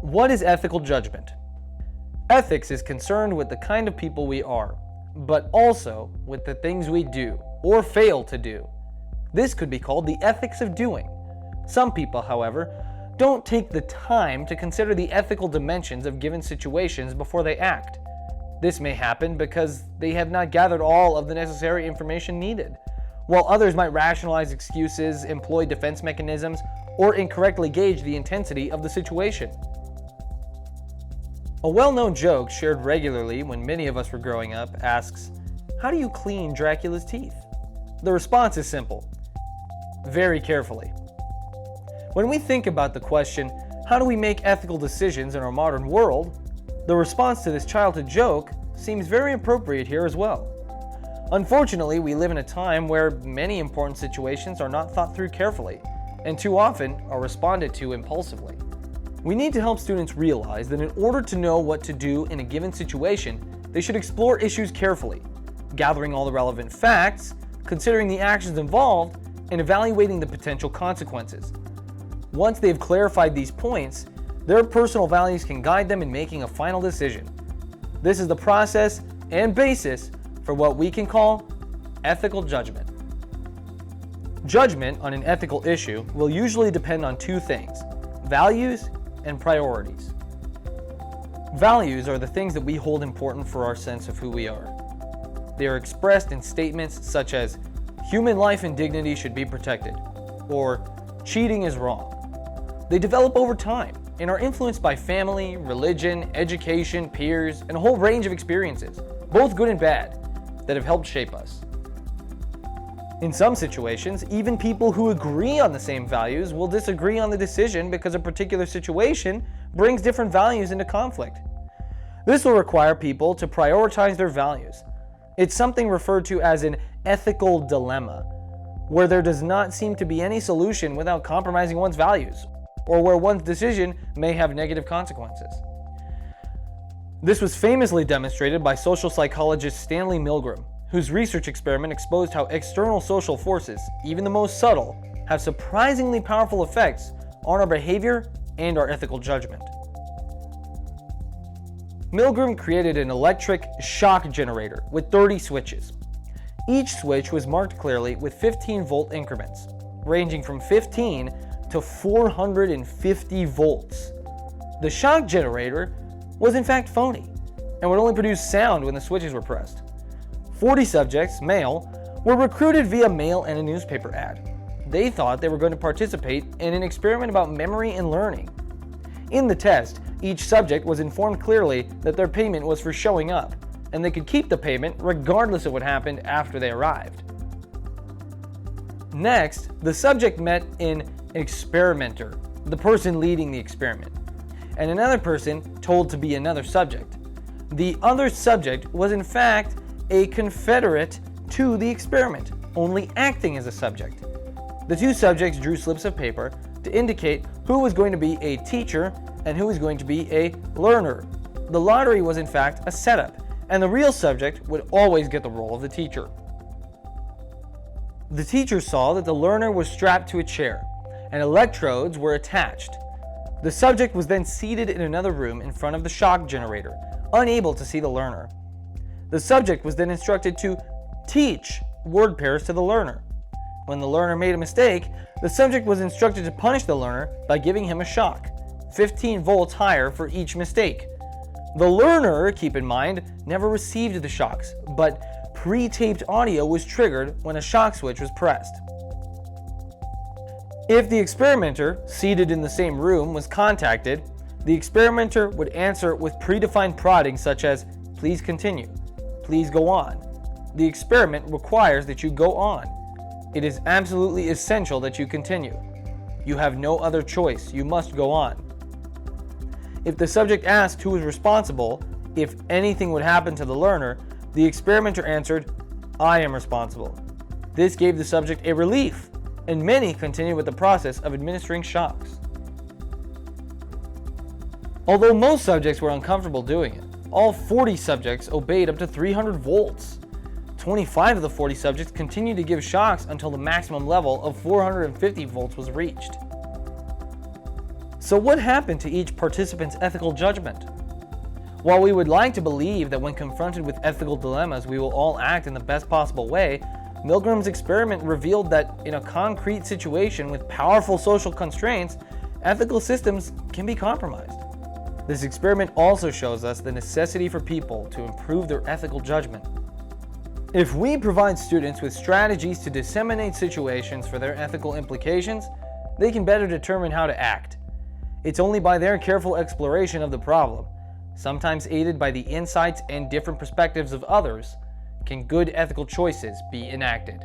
What is ethical judgment? Ethics is concerned with the kind of people we are, but also with the things we do or fail to do. This could be called the ethics of doing. Some people, however, don't take the time to consider the ethical dimensions of given situations before they act. This may happen because they have not gathered all of the necessary information needed, while others might rationalize excuses, employ defense mechanisms, or incorrectly gauge the intensity of the situation. A well-known joke shared regularly when many of us were growing up asks, "How do you clean Dracula's teeth?" The response is simple: very carefully. When we think about the question, how do we make ethical decisions in our modern world, the response to this childhood joke seems very appropriate here as well. Unfortunately, we live in a time where many important situations are not thought through carefully, and too often are responded to impulsively. We need to help students realize that in order to know what to do in a given situation, they should explore issues carefully, gathering all the relevant facts, considering the actions involved, and evaluating the potential consequences. Once they've clarified these points, their personal values can guide them in making a final decision. This is the process and basis for what we can call ethical judgment. Judgment on an ethical issue will usually depend on two things: values and priorities. Values are the things that we hold important for our sense of who we are. They are expressed in statements such as, "Human life and dignity should be protected," or "Cheating is wrong." They develop over time and are influenced by family, religion, education, peers, and a whole range of experiences, both good and bad, that have helped shape us. In some situations, even people who agree on the same values will disagree on the decision because a particular situation brings different values into conflict. This will require people to prioritize their values. It's something referred to as an ethical dilemma, where there does not seem to be any solution without compromising one's values, or where one's decision may have negative consequences. This was famously demonstrated by social psychologist Stanley Milgram, whose research experiment exposed how external social forces, even the most subtle, have surprisingly powerful effects on our behavior and our ethical judgment. Milgram created an electric shock generator with 30 switches. Each switch was marked clearly with 15-volt increments, ranging from 15 to 450 volts. The shock generator was in fact phony and would only produce sound when the switches were pressed. 40 subjects, male, were recruited via mail and a newspaper ad. They thought they were going to participate in an experiment about memory and learning. In the test, each subject was informed clearly that their payment was for showing up, and they could keep the payment regardless of what happened after they arrived. Next, the subject met an experimenter, the person leading the experiment, and another person told to be another subject. The other subject was in fact a confederate to the experiment, only acting as a subject. The two subjects drew slips of paper to indicate who was going to be a teacher and who was going to be a learner. The lottery was in fact a setup, and the real subject would always get the role of the teacher. The teacher saw that the learner was strapped to a chair, and electrodes were attached. The subject was then seated in another room in front of the shock generator, unable to see the learner. The subject was then instructed to teach word pairs to the learner. When the learner made a mistake, the subject was instructed to punish the learner by giving him a shock, 15 volts higher for each mistake. The learner, keep in mind, never received the shocks, but pre-taped audio was triggered when a shock switch was pressed. If the experimenter, seated in the same room, was contacted, the experimenter would answer with predefined prodding such as, "Please continue," "Please go on." The experiment requires that you go on. It is absolutely essential that you continue. You have no other choice. You must go on. If the subject asked who was responsible if anything would happen to the learner, the experimenter answered, "I am responsible." This gave the subject a relief, and many continued with the process of administering shocks. Although most subjects were uncomfortable doing it, all 40 subjects obeyed up to 300 volts. 25 of the 40 subjects continued to give shocks until the maximum level of 450 volts was reached. So what happened to each participant's ethical judgment? While we would like to believe that when confronted with ethical dilemmas we will all act in the best possible way, Milgram's experiment revealed that in a concrete situation with powerful social constraints, ethical systems can be compromised. This experiment also shows us the necessity for people to improve their ethical judgment. If we provide students with strategies to disseminate situations for their ethical implications, they can better determine how to act. It's only by their careful exploration of the problem, sometimes aided by the insights and different perspectives of others, can good ethical choices be enacted.